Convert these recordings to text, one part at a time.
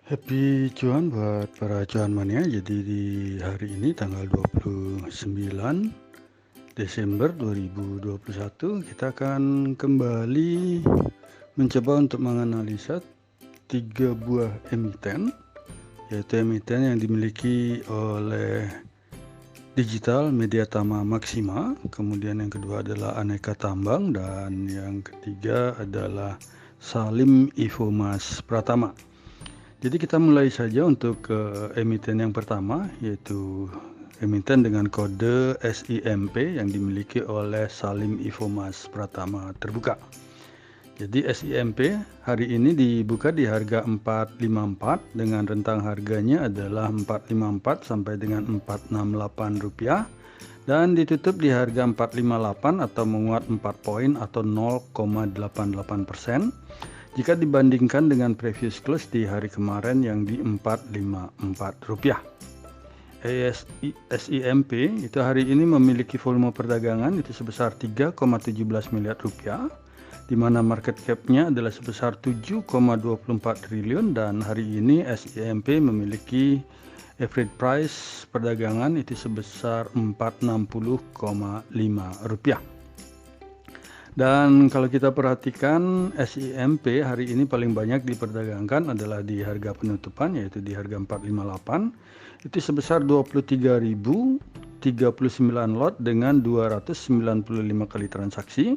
Happy cuan buat para cuan mania. Jadi di hari ini tanggal 29 Desember 2021 kita akan kembali mencoba untuk menganalisa 3 buah emiten, yaitu emiten yang dimiliki oleh Digital Media Tama Maxima, kemudian yang kedua adalah Aneka Tambang, dan yang ketiga adalah Salim Infomas Pratama. Jadi kita mulai saja untuk emiten yang pertama, yaitu emiten dengan kode SIMP yang dimiliki oleh Salim Infomas Pratama Terbuka. Jadi SIMP hari ini dibuka di harga 454 dengan rentang harganya adalah 454 sampai dengan 468 rupiah, dan ditutup di harga 458 atau menguat 4 poin atau 0,88%. Jika dibandingkan dengan previous close di hari kemarin yang di 454 rupiah. SIMP itu hari ini memiliki volume perdagangan itu sebesar 3,17 miliar rupiah, di mana market cap-nya adalah sebesar 7,24 triliun, dan hari ini SIMP memiliki average price perdagangan itu sebesar 460,5 rupiah. Dan kalau kita perhatikan SIMP hari ini paling banyak diperdagangkan adalah di harga penutupan, yaitu di harga 458 itu sebesar 23.039 lot dengan 295 kali transaksi,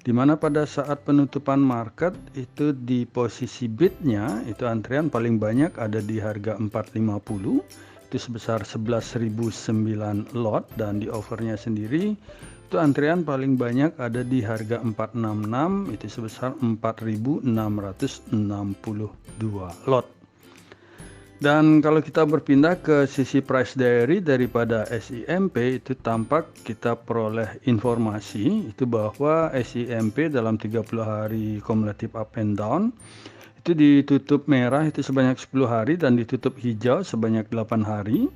di mana pada saat penutupan market itu di posisi bidnya itu antrian paling banyak ada di harga 450 itu sebesar 11.009 lot, dan di overnya sendiri itu antrian paling banyak ada di harga 466 itu sebesar 4.662 lot. Dan kalau kita berpindah ke sisi price diary daripada SIMP, itu tampak kita peroleh informasi itu bahwa SIMP dalam 30 hari cumulative up and down itu ditutup merah itu sebanyak 10 hari dan ditutup hijau sebanyak 8 hari.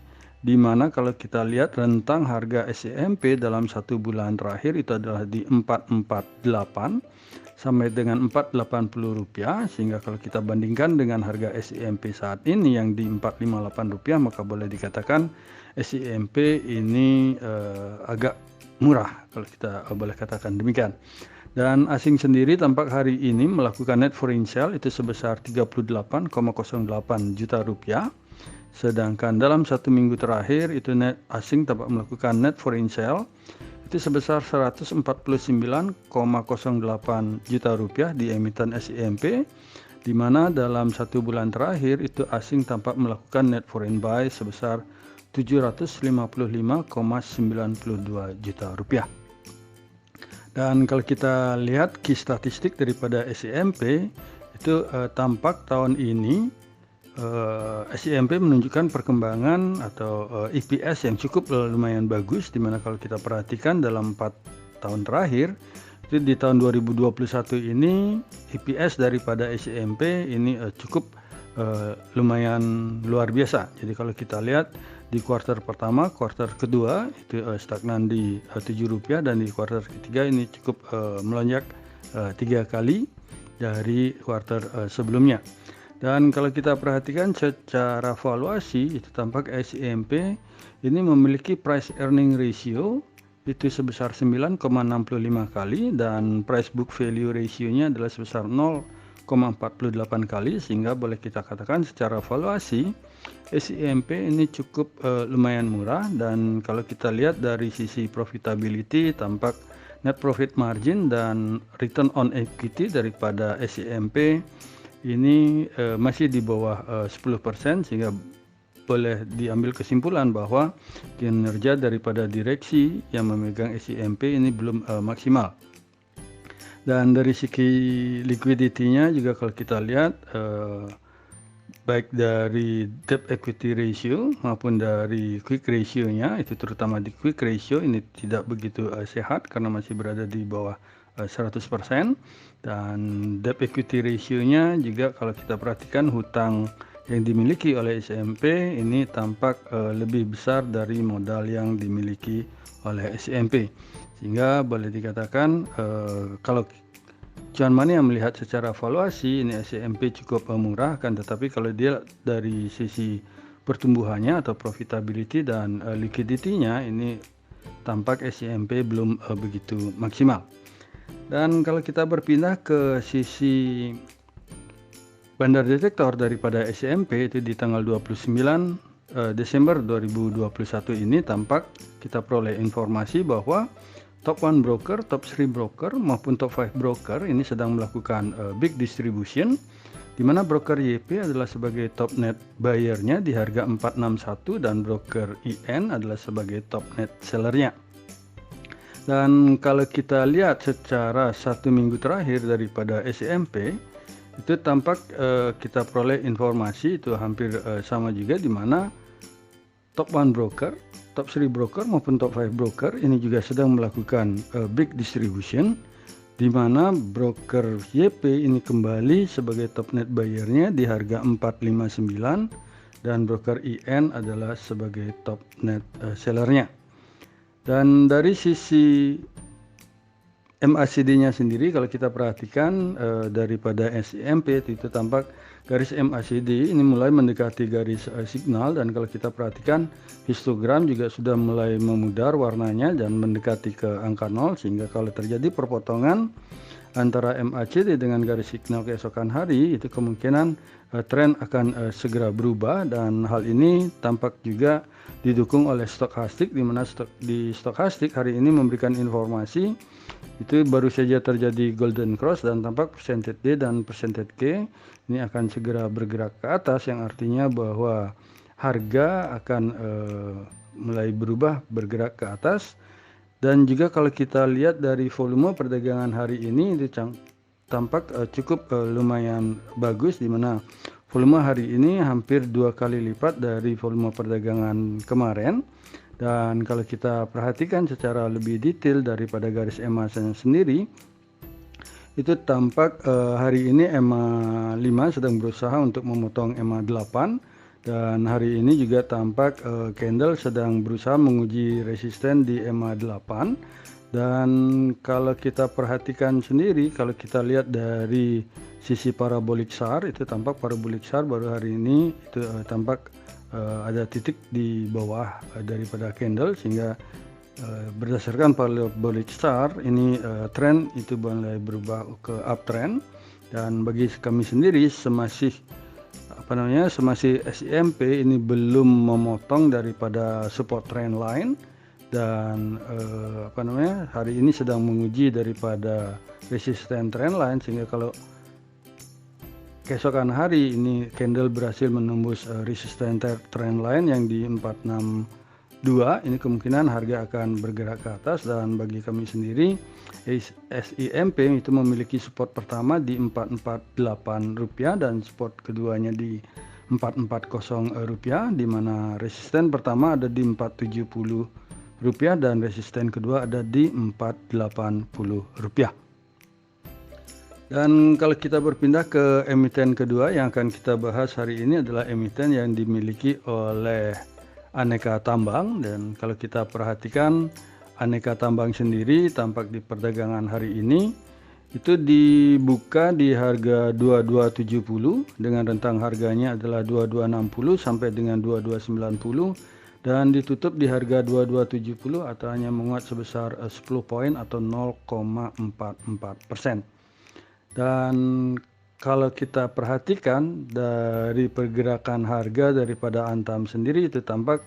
Di mana kalau kita lihat rentang harga SIMP dalam 1 bulan terakhir itu adalah di 448 sampai dengan 480 rupiah, sehingga kalau kita bandingkan dengan harga SIMP saat ini yang di 458 rupiah, maka boleh dikatakan SIMP ini agak murah kalau kita boleh katakan demikian. Dan asing sendiri tampak hari ini melakukan net foreign sale itu sebesar 38,08 juta rupiah. Sedangkan dalam 1 minggu terakhir itu net asing dapat melakukan net foreign sale itu sebesar 149,08 juta rupiah di emiten SIMP, di mana dalam 1 bulan terakhir itu asing tampak melakukan net foreign buy sebesar 755,92 juta rupiah. Dan kalau kita lihat key statistik daripada SIMP itu tampak tahun ini SIMP menunjukkan perkembangan atau EPS yang cukup lumayan bagus, dimana kalau kita perhatikan dalam 4 tahun terakhir itu di tahun 2021 ini EPS daripada SIMP ini cukup lumayan luar biasa. Jadi kalau kita lihat di kuartal pertama, kuartal kedua itu stagnan di 7 rupiah, dan di kuartal ketiga ini cukup melonjak 3 kali dari kuartal sebelumnya. Dan kalau kita perhatikan secara valuasi itu tampak SIMP ini memiliki price earning ratio itu sebesar 9,65 kali, dan price book value ratio-nya adalah sebesar 0,48 kali, sehingga boleh kita katakan secara valuasi SIMP ini cukup lumayan murah. Dan kalau kita lihat dari sisi profitability, tampak net profit margin dan return on equity daripada SIMP ini masih di bawah 10%, sehingga boleh diambil kesimpulan bahwa kinerja daripada direksi yang memegang SIMP ini belum maksimal. Dan dari segi liquidity-nya juga kalau kita lihat baik dari debt equity ratio maupun dari quick ratio-nya, itu terutama di quick ratio ini tidak begitu sehat karena masih berada di bawah 100%, dan debt equity ratio-nya juga kalau kita perhatikan hutang yang dimiliki oleh SIMP ini tampak lebih besar dari modal yang dimiliki oleh SIMP, sehingga boleh dikatakan kalau Cuan Money yang melihat secara valuasi ini SIMP cukup murah, kan tetapi kalau dia dari sisi pertumbuhannya atau profitability dan liquidity-nya ini tampak SIMP belum begitu maksimal. Dan kalau kita berpindah ke sisi bandar detektor daripada SIMP itu di tanggal 29 Desember 2021 ini tampak kita peroleh informasi bahwa top 1 broker, top 3 broker maupun top 5 broker ini sedang melakukan big distribution, di mana broker YP adalah sebagai top net buyer-nya di harga 461 dan broker IN adalah sebagai top net seller-nya. Dan kalau kita lihat secara 1 minggu terakhir daripada SIMP itu tampak kita peroleh informasi itu hampir sama juga, di mana top 1 broker, top 3 broker maupun top 5 broker ini juga sedang melakukan big distribution, di mana broker YP ini kembali sebagai top net buyer-nya di harga 459 dan broker IN adalah sebagai top net seller-nya. Dan dari sisi MACD-nya sendiri kalau kita perhatikan daripada SIMP itu tampak garis MACD ini mulai mendekati garis signal, dan kalau kita perhatikan histogram juga sudah mulai memudar warnanya dan mendekati ke angka 0, sehingga kalau terjadi perpotongan antara MACD dengan garis signal keesokan hari itu kemungkinan tren akan segera berubah, dan hal ini tampak juga didukung oleh stokastik, di mana di stokastik hari ini memberikan informasi itu baru saja terjadi golden cross dan tampak percentage D dan percentage K ini akan segera bergerak ke atas, yang artinya bahwa harga akan mulai bergerak ke atas. Dan juga kalau kita lihat dari volume perdagangan hari ini itu tampak cukup lumayan bagus, di mana volume hari ini hampir 2 kali lipat dari volume perdagangan kemarin. Dan kalau kita perhatikan secara lebih detail daripada garis EMA sendiri, itu tampak hari ini EMA 5 sedang berusaha untuk memotong EMA 8, dan hari ini juga tampak candle sedang berusaha menguji resisten di EMA 8. Dan kalau kita perhatikan sendiri, kalau kita lihat dari sisi parabolic SAR itu tampak parabolic SAR baru hari ini itu tampak ada titik di bawah daripada candle, sehingga berdasarkan parabolic SAR ini tren itu mulai berubah ke uptrend. Dan bagi kami sendiri semasih SIMP ini belum memotong daripada support trend line, dan hari ini sedang menguji daripada resisten trend line, sehingga kalau keesokan hari ini candle berhasil menembus resisten trend line yang di 462, ini kemungkinan harga akan bergerak ke atas. Dan bagi kami sendiri SIMP itu memiliki support pertama di 448 rupiah dan support keduanya di 440 rupiah, di mana resisten pertama ada di 470 rupiah dan resisten kedua ada di 480 rupiah. Dan kalau kita berpindah ke emiten kedua yang akan kita bahas hari ini adalah emiten yang dimiliki oleh Aneka Tambang. Dan kalau kita perhatikan Aneka Tambang sendiri tampak di perdagangan hari ini itu dibuka di harga 2270 dengan rentang harganya adalah 2260 sampai dengan 2290, dan ditutup di harga 2270 atau hanya menguat sebesar 10 poin atau 0,44%. Dan kalau kita perhatikan dari pergerakan harga daripada Antam sendiri itu tampak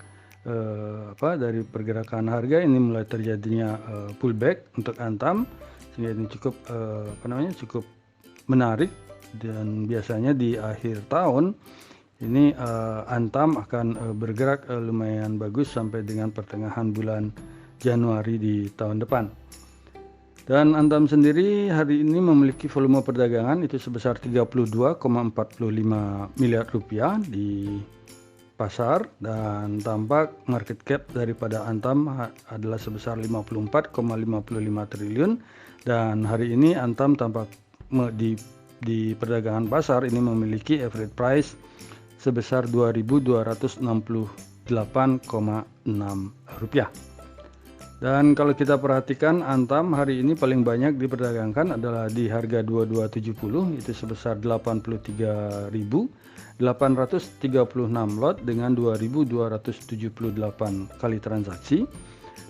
dari pergerakan harga ini mulai terjadinya pullback untuk Antam, sehingga ini cukup menarik. Dan biasanya di akhir tahun ini Antam akan bergerak lumayan bagus sampai dengan pertengahan bulan Januari di tahun depan. Dan Antam sendiri hari ini memiliki volume perdagangan itu sebesar 32,45 miliar rupiah di pasar, dan tampak market cap daripada Antam adalah sebesar 54,55 triliun. Dan hari ini Antam tampak di perdagangan pasar ini memiliki average price sebesar 2.268,6 rupiah. Dan kalau kita perhatikan Antam hari ini paling banyak diperdagangkan adalah di harga 2270 itu sebesar 83.836 lot dengan 2.278 kali transaksi.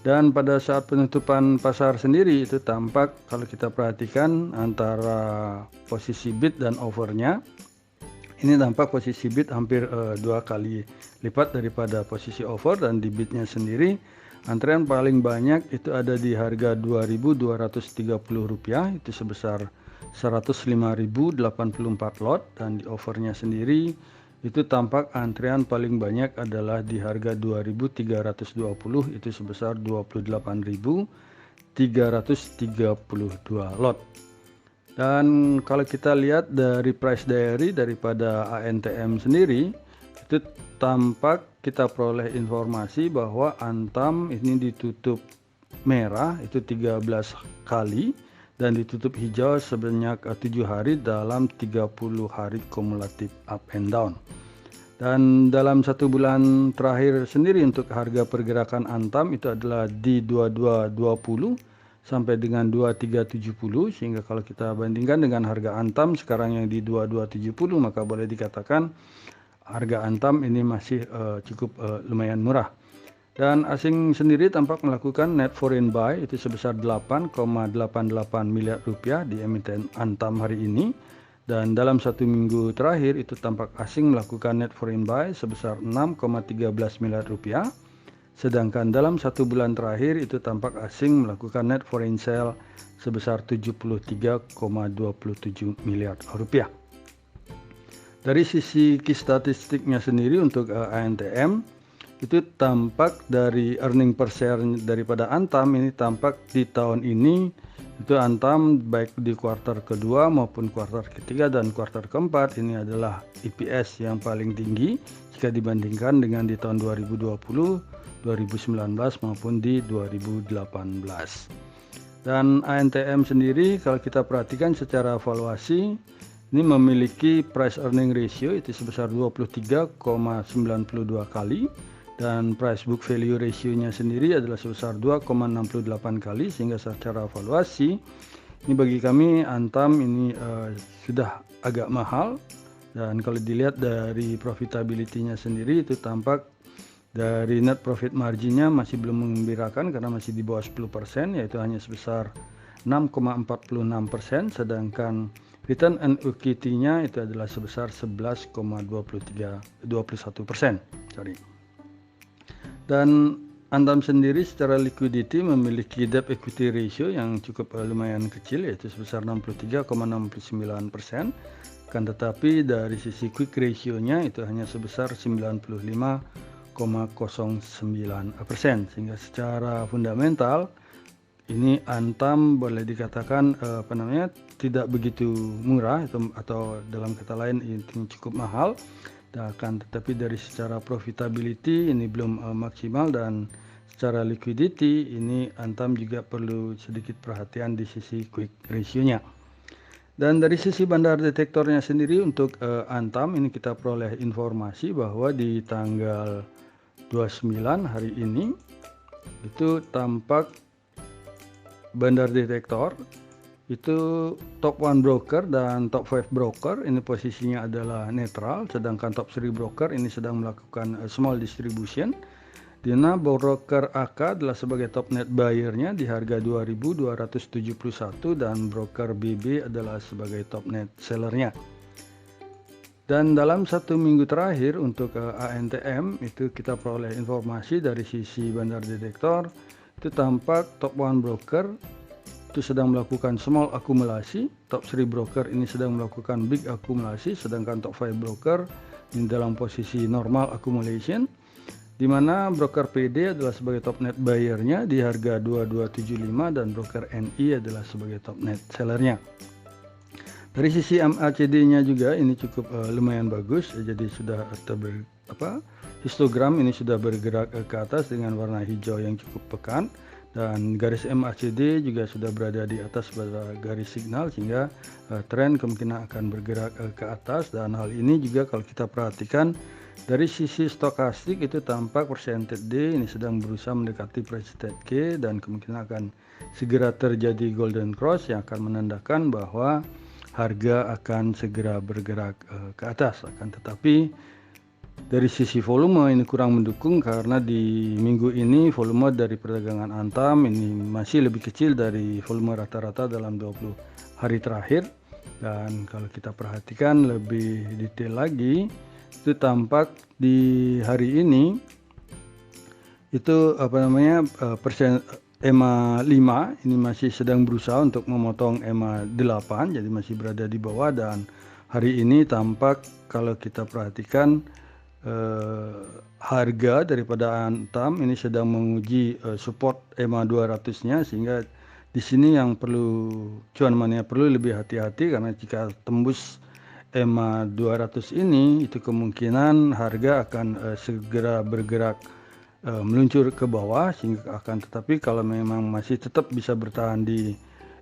Dan pada saat penutupan pasar sendiri itu tampak kalau kita perhatikan antara posisi bid dan overnya, ini tampak posisi bid hampir 2 kali lipat daripada posisi over, dan di bidnya sendiri antrean paling banyak itu ada di harga Rp2.230 itu sebesar 105.084 lot, dan di overnya sendiri itu tampak antrean paling banyak adalah di harga 2.320 itu sebesar 28.332 lot. Dan kalau kita lihat dari price diary daripada ANTM sendiri, itu tampak kita peroleh informasi bahwa Antam ini ditutup merah itu 13 kali dan ditutup hijau sebanyak 7 hari dalam 30 hari kumulatif up and down. Dan dalam 1 bulan terakhir sendiri untuk harga pergerakan Antam itu adalah di 2220 sampai dengan 2370, sehingga kalau kita bandingkan dengan harga Antam sekarang yang di 2270, maka boleh dikatakan harga Antam ini masih cukup lumayan murah. Dan asing sendiri tampak melakukan net foreign buy itu sebesar 8,88 miliar rupiah di emiten Antam hari ini. Dan dalam 1 minggu terakhir itu tampak asing melakukan net foreign buy sebesar 6,13 miliar rupiah. Sedangkan dalam 1 bulan terakhir itu tampak asing melakukan net foreign sale sebesar 73,27 miliar rupiah. Dari sisi key statistiknya sendiri untuk ANTM itu tampak dari earning per share daripada Antam ini tampak di tahun ini itu Antam baik di kuartal kedua maupun kuartal ketiga dan kuartal keempat ini adalah EPS yang paling tinggi jika dibandingkan dengan di tahun 2020, 2019 maupun di 2018. Dan ANTM sendiri kalau kita perhatikan secara valuasi ini memiliki price earning ratio itu sebesar 23,92 kali. Dan price book value ratio-nya sendiri adalah sebesar 2,68 kali, sehingga secara valuasi ini bagi kami Antam ini sudah agak mahal. Dan kalau dilihat dari profitability-nya sendiri itu tampak dari net profit margin-nya masih belum menggembirakan karena masih di bawah 10%, yaitu hanya sebesar 6,46%, sedangkan return on equity-nya itu adalah sebesar 11,21%. Dan Antam sendiri secara liquidity memiliki debt equity ratio yang cukup lumayan kecil yaitu sebesar 63,69%, kan tetapi dari sisi quick ratio-nya itu hanya sebesar 95,09%, sehingga secara fundamental ini Antam boleh dikatakan tidak begitu murah atau dalam kata lain itu cukup mahal. Akan tetapi dari secara profitability ini belum maksimal, dan secara liquidity ini Antam juga perlu sedikit perhatian di sisi quick ratio-nya. Dan dari sisi bandar detektornya sendiri untuk Antam ini kita peroleh informasi bahwa di tanggal 29 hari ini itu tampak bandar detektor itu top 1 broker dan top 5 broker ini posisinya adalah netral, sedangkan top 3 broker ini sedang melakukan small distribution, di mana broker AK adalah sebagai top net buyer-nya di harga 2.271 dan broker BB adalah sebagai top net seller-nya. Dan dalam 1 minggu terakhir untuk ANTM itu kita peroleh informasi dari sisi bandar detektor itu tampak top 1 broker itu sedang melakukan small akumulasi, top 3 broker ini sedang melakukan big akumulasi, sedangkan top 5 broker ini dalam posisi normal accumulation, di mana broker PD adalah sebagai top net buyer-nya di harga 2275 dan broker NI adalah sebagai top net seller-nya. Dari sisi MACD-nya juga ini cukup lumayan bagus, jadi sudah histogram ini sudah bergerak ke atas dengan warna hijau yang cukup pekan. Dan garis MACD juga sudah berada di atas pada garis signal, sehingga tren kemungkinan akan bergerak ke atas. Dan hal ini juga kalau kita perhatikan Dari sisi stokastik itu tampak persentage D ini sedang berusaha mendekati persentage K dan kemungkinan akan segera terjadi golden cross yang akan menandakan bahwa harga akan segera bergerak ke atas. Akan tetapi dari sisi volume ini kurang mendukung karena di minggu ini volume dari perdagangan Antam ini masih lebih kecil dari volume rata-rata dalam 20 hari terakhir. Dan kalau kita perhatikan lebih detail lagi, itu tampak di hari ini itu persen EMA 5 ini masih sedang berusaha untuk memotong EMA 8, jadi masih berada di bawah. Dan hari ini tampak kalau kita perhatikan harga daripada Antam ini sedang menguji support EMA 200-nya, sehingga di sini yang perlu cuan mania perlu lebih hati-hati, karena jika tembus EMA 200 ini itu kemungkinan harga akan segera bergerak meluncur ke bawah, sehingga tetapi kalau memang masih tetap bisa bertahan di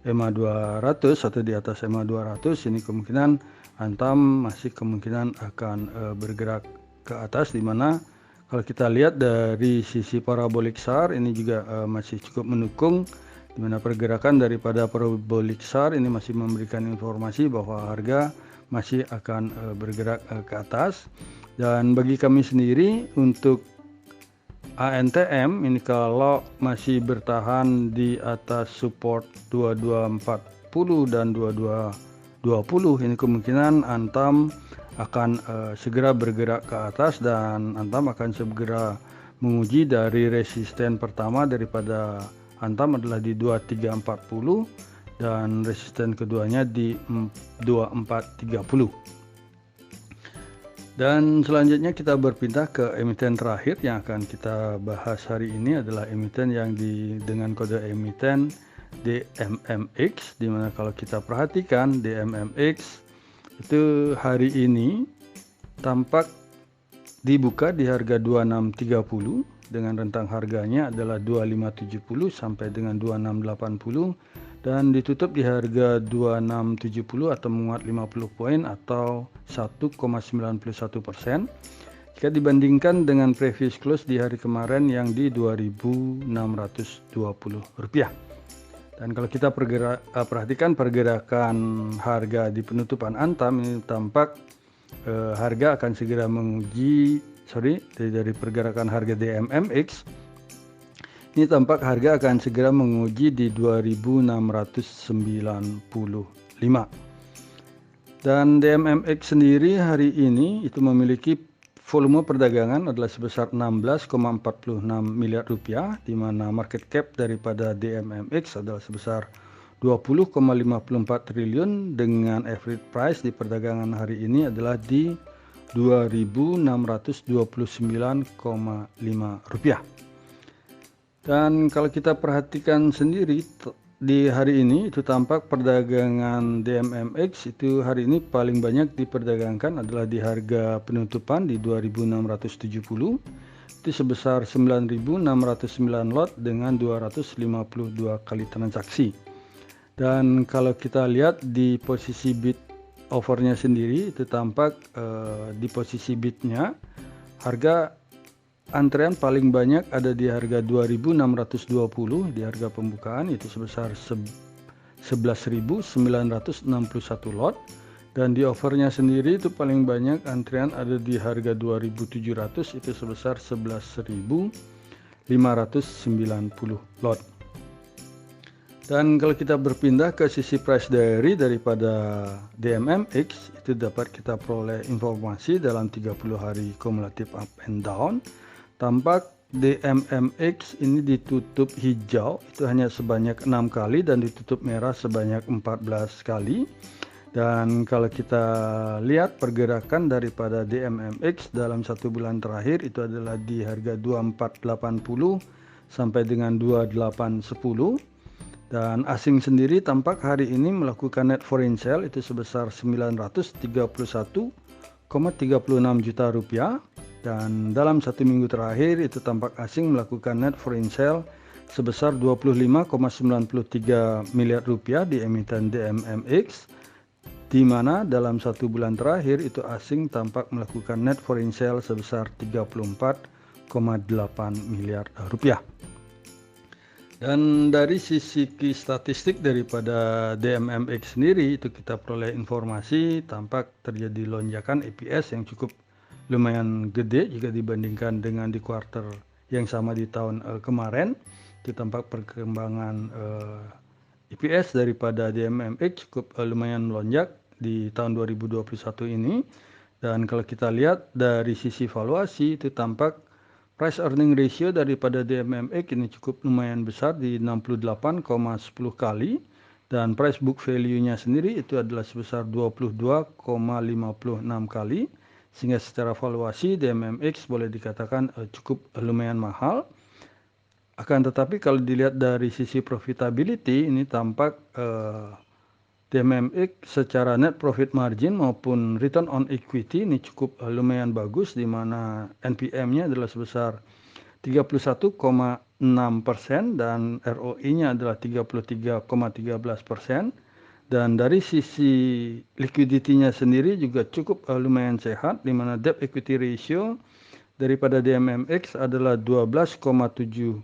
EMA 200 atau di atas EMA 200 ini kemungkinan Antam masih kemungkinan akan bergerak ke atas, di mana kalau kita lihat dari sisi parabolik SAR ini juga masih cukup mendukung, di mana pergerakan daripada parabolik SAR ini masih memberikan informasi bahwa harga masih akan bergerak ke atas. Dan bagi kami sendiri untuk ANTM ini kalau masih bertahan di atas support 2240 dan 2220 ini kemungkinan Antam akan segera bergerak ke atas, dan Antam akan segera menguji dari resisten pertama daripada Antam adalah di 2340 dan resisten keduanya di 2430. Dan selanjutnya kita berpindah ke emiten terakhir yang akan kita bahas hari ini adalah emiten yang dengan kode emiten DMMX, di mana kalau kita perhatikan DMMX itu hari ini tampak dibuka di harga 2630 dengan rentang harganya adalah 2570 sampai dengan 2680 dan ditutup di harga 2670 atau menguat 50 poin atau 1,91%. Jika dibandingkan dengan previous close di hari kemarin yang di Rp2.620. Dan kalau kita perhatikan pergerakan harga di penutupan Antam ini tampak harga akan segera menguji dari pergerakan harga DMMX ini tampak harga akan segera menguji di 2695. Dan DMMX sendiri hari ini itu memiliki volume perdagangan adalah sebesar 16,46 miliar rupiah, di mana market cap daripada DMMX adalah sebesar 20,54 triliun dengan average price di perdagangan hari ini adalah di Rp2.629,5. Dan kalau kita perhatikan sendiri di hari ini itu tampak perdagangan DMMX itu hari ini paling banyak diperdagangkan adalah di harga penutupan di 2.670 itu sebesar 9.609 lot dengan 252 kali transaksi. Dan kalau kita lihat di posisi bid offernya sendiri itu tampak di posisi bidnya harga antrean paling banyak ada di harga 2.620 di harga pembukaan itu sebesar 11.961 lot, dan di offernya sendiri itu paling banyak antrean ada di harga 2.700 itu sebesar 11.590 lot. Dan kalau kita berpindah ke sisi price diary daripada DMMX itu dapat kita peroleh informasi dalam 30 hari kumulatif up and down. Tampak DMMX ini ditutup hijau itu hanya sebanyak 6 kali dan ditutup merah sebanyak 14 kali. Dan kalau kita lihat pergerakan daripada DMMX dalam 1 bulan terakhir itu adalah di harga 2480 sampai dengan 2810. Dan asing sendiri tampak hari ini melakukan net foreign sale itu sebesar 931,36 juta rupiah. Dan dalam 1 minggu terakhir itu tampak asing melakukan net foreign sale sebesar 25,93 miliar rupiah di emiten DMMX. di mana dalam 1 bulan terakhir itu asing tampak melakukan net foreign sale sebesar 34,8 miliar rupiah. Dan dari sisi statistik daripada DMMX sendiri itu kita peroleh informasi tampak terjadi lonjakan EPS yang cukup lumayan gede jika dibandingkan dengan di kuartal yang sama di tahun kemarin. Itu tampak perkembangan EPS daripada DMMX cukup lumayan melonjak di tahun 2021 ini. Dan kalau kita lihat dari sisi valuasi itu tampak price earning ratio daripada DMMX ini cukup lumayan besar di 68,10 kali, dan price book value-nya sendiri itu adalah sebesar 22,56 kali, sehingga secara valuasi DMMX boleh dikatakan cukup lumayan mahal. Akan tetapi kalau dilihat dari sisi profitability ini tampak DMMX secara net profit margin maupun return on equity ini cukup lumayan bagus, di mana NPM-nya adalah sebesar 31,6% dan ROE-nya adalah 33,13%. Dan dari sisi liquidity-nya sendiri juga cukup lumayan sehat, di mana debt equity ratio daripada DMMX adalah 12,7%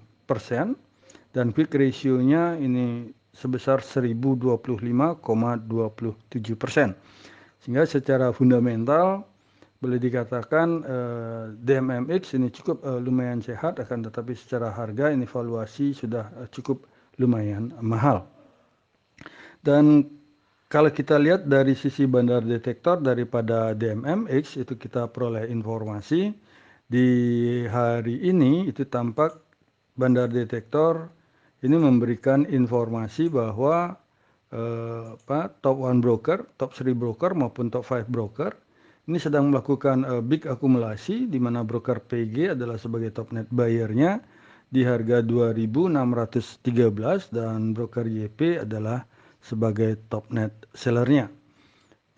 dan quick ratio-nya ini sebesar 1025,27%. Sehingga secara fundamental boleh dikatakan DMMX ini cukup lumayan sehat, akan tetapi secara harga ini valuasi sudah cukup lumayan mahal. Dan kalau kita lihat dari sisi bandar detektor daripada DMMX itu kita peroleh informasi di hari ini itu tampak bandar detektor ini memberikan informasi bahwa top 1 broker, top 3 broker maupun top 5 broker ini sedang melakukan big akumulasi, di mana broker PG adalah sebagai top net buyer-nya di harga 2.613 dan broker YP adalah sebagai top net seller-nya.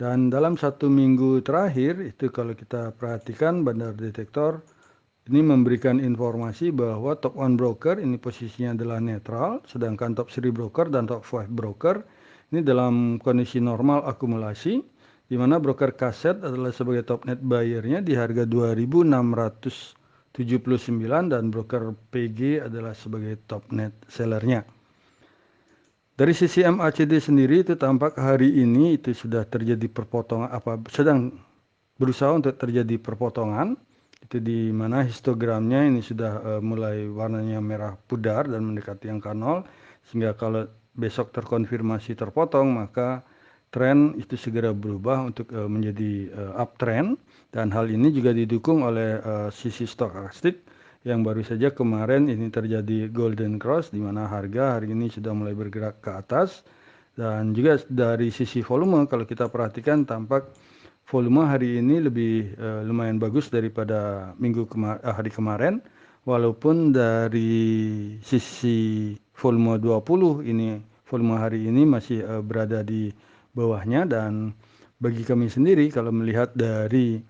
Dan dalam 1 minggu terakhir itu kalau kita perhatikan bandar detektor ini memberikan informasi bahwa top 1 broker ini posisinya adalah netral, sedangkan top 3 broker dan top 5 broker ini dalam kondisi normal akumulasi, di mana broker kaset adalah sebagai top net buyer-nya di harga 2.679 dan broker PG adalah sebagai top net seller-nya. Dari sisi MACD sendiri itu tampak hari ini itu sudah terjadi perpotongan, sedang berusaha untuk terjadi perpotongan. Itu di mana histogramnya ini sudah mulai warnanya merah pudar dan mendekati angka 0, sehingga kalau besok terkonfirmasi terpotong maka tren itu segera berubah untuk menjadi uptrend, dan hal ini juga didukung oleh sisi stokastik yang baru saja kemarin ini terjadi golden cross, di mana harga hari ini sudah mulai bergerak ke atas. Dan juga dari sisi volume kalau kita perhatikan tampak volume hari ini lebih lumayan bagus daripada hari kemarin, walaupun dari sisi volume 20 ini volume hari ini masih berada di bawahnya. Dan bagi kami sendiri kalau melihat dari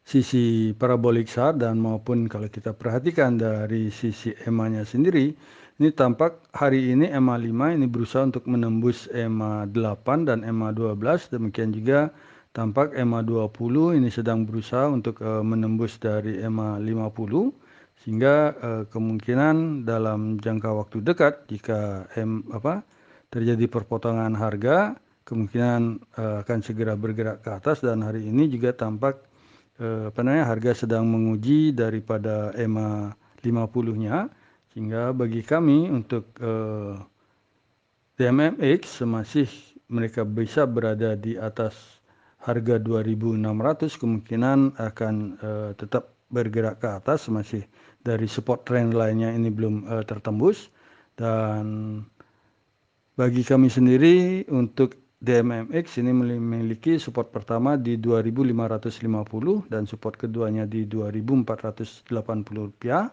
sisi parabolik SAR dan maupun kalau kita perhatikan dari sisi EMA-nya sendiri, ini tampak hari ini EMA 5 ini berusaha untuk menembus EMA 8 dan EMA 12, demikian juga tampak EMA 20 ini sedang berusaha untuk menembus dari EMA 50, sehingga kemungkinan dalam jangka waktu dekat jika terjadi perpotongan harga, kemungkinan akan segera bergerak ke atas. Dan hari ini juga tampak harga sedang menguji daripada EMA 50-nya, sehingga bagi kami untuk DMMX masih mereka bisa berada di atas harga 2.600, kemungkinan akan tetap bergerak ke atas, masih dari support trend lainnya ini belum tertembus. Dan bagi kami sendiri untuk DMMX ini memiliki support pertama di 2.550 dan support keduanya di 2.480 rupiah.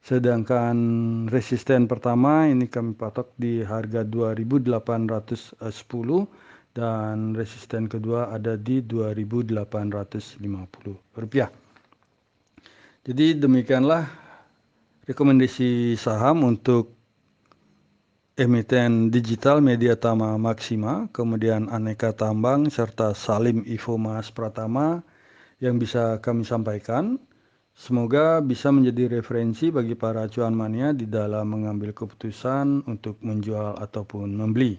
Sedangkan resisten pertama ini kami patok di harga 2.810 dan resisten kedua ada di 2.850 rupiah. Jadi demikianlah rekomendasi saham untuk emiten digital Media Tama Maxima, kemudian Aneka Tambang, serta Salim Ifomas Pratama yang bisa kami sampaikan. Semoga bisa menjadi referensi bagi para cuan mania di dalam mengambil keputusan untuk menjual ataupun membeli.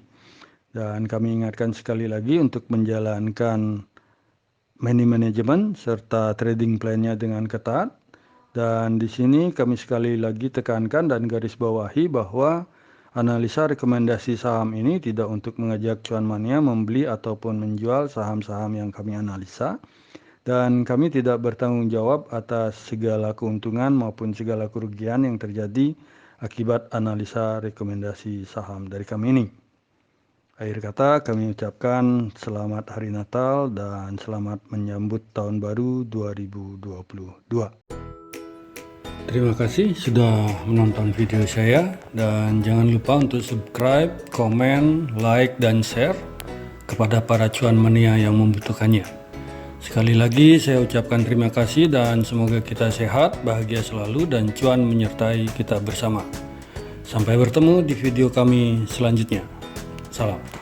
Dan kami ingatkan sekali lagi untuk menjalankan money management serta trading plan-nya dengan ketat. Dan di sini kami sekali lagi tekankan dan garis bawahi bahwa analisa rekomendasi saham ini tidak untuk mengajak cuan mania membeli ataupun menjual saham-saham yang kami analisa. Dan kami tidak bertanggung jawab atas segala keuntungan maupun segala kerugian yang terjadi akibat analisa rekomendasi saham dari kami ini. Akhir kata kami ucapkan selamat Hari Natal dan selamat menyambut Tahun Baru 2022. Terima kasih sudah menonton video saya, dan jangan lupa untuk subscribe, komen, like, dan share kepada para cuan mania yang membutuhkannya. Sekali lagi saya ucapkan terima kasih dan semoga kita sehat, bahagia selalu, dan cuan menyertai kita bersama. Sampai bertemu di video kami selanjutnya. Salam.